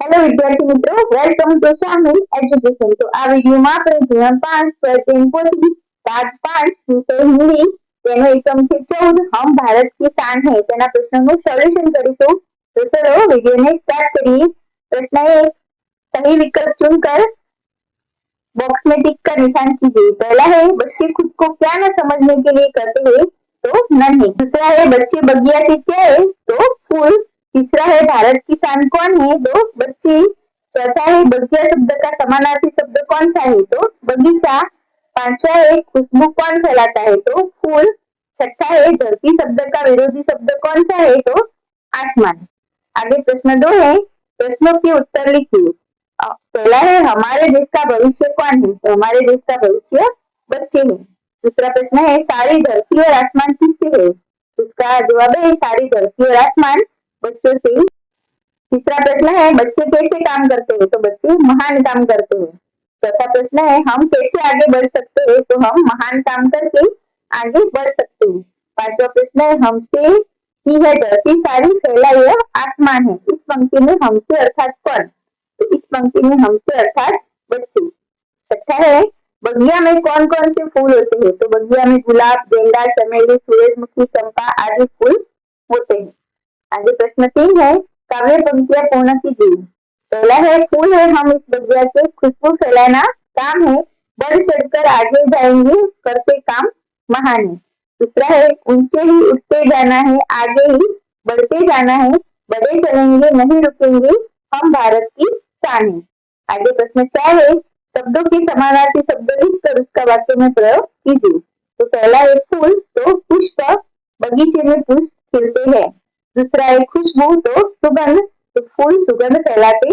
Hello विद्यार्थी मित्रों, welcome to शामिल एजुकेशन। तो आ वीडियो में આપણે ધોરણ 5 સ્વયં પોથી પાઠ 5 વિષય हिंदी તેનો એકમ છે 14 हम भारत की शान है તેના પ્રશ્નનું સોલ્યુશન કરીશું। तो चलो वीडियो ने स्टार्ट करिए। प्रश्न 1, सही विकल्प चुनकर बॉक्स में टिक कर निशान कीजिए। पहला है बच्चे खुद को क्या न समझने के लिए करते हैं, तो नहीं। दूसरा है बच्चे बगिया से क्या है, तो फूल। तीसरा है भारत की शान कौन है, तो बच्चे। चौथा है बगिया शब्द का समानार्थी शब्द कौन सा है, तो बगीचा। पांचवा है खुशबू कौन फैलाता है, तो फूल। छठा है धरती शब्द का विरोधी शब्द कौन सा है, तो आसमान। आगे प्रश्न 2 है, प्रश्नों के उत्तर लिखिए। पहला है हमारे देश का भविष्य कौन है, तो हमारे देश का भविष्य बच्चे हैं। दूसरा प्रश्न है सारी धरती और आसमान किससे है, इसका जवाब है सारी धरती और आसमान बच्चों से। तीसरा प्रश्न है बच्चे कैसे काम करते हैं, तो बच्चे महान काम करते हैं। चौथा प्रश्न है हम कैसे आगे बढ़ सकते हैं, तो हम महान काम करके आगे बढ़ सकते हैं। पांचवा प्रश्न है हमसे ही है धरती सारी फैला यह आसमान है। इस पंक्ति में हमसे अर्थात कौन, तो इस पंक्ति में हमसे अर्थात बच्चे। छठा है बगिया में कौन कौन से फूल होते हैं, तो बगिया में गुलाब, गेंदा, चमेली, सूरजमुखी, चंपा आदि फूल होते हैं। आगे प्रश्न 3 है काव्य पंक्तियां पूर्ण कीजिए। पहला है फूल है हम इस बगिया से खुशबू फैलाना काम है, बढ़ चढ़कर आगे जाएंगे करते काम महान है। दूसरा है ऊंचे ही उठते जाना है, आगे ही बढ़ते जाना है, बढ़े चलेंगे नहीं रुकेंगे, हम भारत की शान है। आगे प्रश्न 4 है शब्दों के समानार्थी शब्द लिखकर उसका वाक्य में प्रयोग कीजिए। तो पहला है फूल, तो पुष्प, बगीचे में पुष्प खिलते हैं। दूसरा है खुशबू, तो सुगंध, तो फूल सुगंध फैलाते।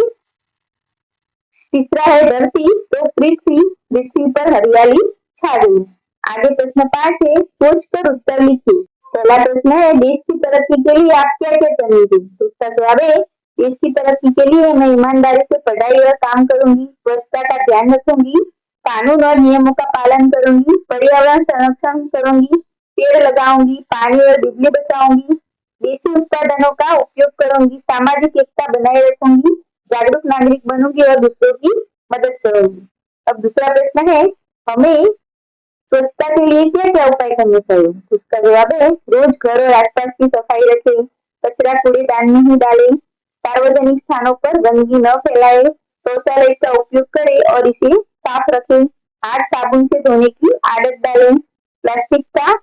तीसरा है धरती, तो पृथ्वी, पृथ्वी पर हरियाली छा गई। आगे प्रश्न 5 है सोच कर उत्तर लिखिए। पहला प्रश्न है देश की तरक्की के लिए आप क्या क्या करेंगे, तो इसका जवाब है देश की तरक्की के लिए मैं ईमानदारी से पढ़ाई और काम करूंगी, स्वच्छता का ध्यान रखूंगी, कानून और नियमों का पालन करूंगी, पर्यावरण संरक्षण करूंगी, पेड़ लगाऊंगी, पानी और बिजली बचाऊंगी, देसी उत्पादनों का उपयोग करूंगी, सामाजिक एकता बनाए रखूंगी, जागरूक नागरिक बनूंगी और दूसरों की मदद करूंगी। अब दूसरा प्रश्न है हमें स्वच्छता के लिए क्या क्या उपाय करने चाहिए, इसका जवाब है रोज घर और आसपास की सफाई रखें, कचरा कूड़ेदान में ही डालें, सार्वजनिक स्थानों पर गंदगी न फैलाए, शौचालय का उपयोग करें और इसे साफ रखें, हाथ साबुन से धोने की आदत डालें, प्लास्टिक का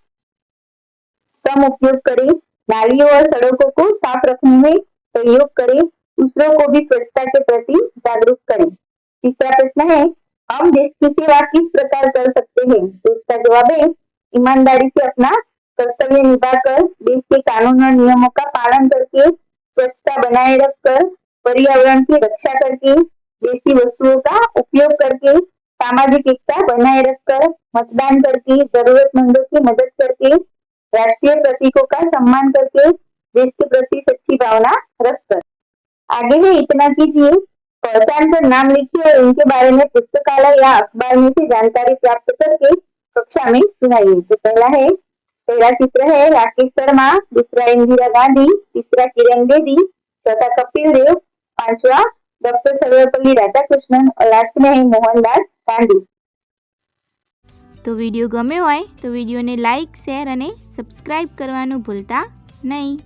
कम उपयोग करें, नालियों और सड़कों को साफ रखने में सहयोग करें, दूसरों को भी स्वच्छता के प्रति जागरूक करें। तीसरा प्रश्न है हम देश की सेवा किस प्रकार कर सकते हैं, तो इसका जवाब है ईमानदारी से अपना कर्तव्य निभाकर, देश के कानून और नियमों का पालन करके, स्वच्छता बनाए रखकर, पर्यावरण की रक्षा करके, देसी वस्तुओं का उपयोग करके, सामाजिक एकता बनाए रखकर, मतदान करके, जरूरतमंदों की मदद करके, राष्ट्रीय प्रतीकों का सम्मान करके, देश के प्रति सच्ची भावना रखकर। आगे है इतना कीजिए, पहचान कर नाम लिखिए और इनके बारे में पुस्तकालय या अखबार में से जानकारी प्राप्त करके कक्षा में सुनाइए। तो पहला चित्र है राकेश शर्मा, दूसरा इंदिरा गांधी, तीसरा किरण बेदी, चौथा कपिल देव, पांचवा डॉक्टर सर्वपल्ली राधाकृष्णन और लास्ट में है मोहनदास गांधी। तो विडियो गम्यो होय तो विडियो ने लाइक, शेर और सब्सक्राइब करवानुं भूलता नहीं।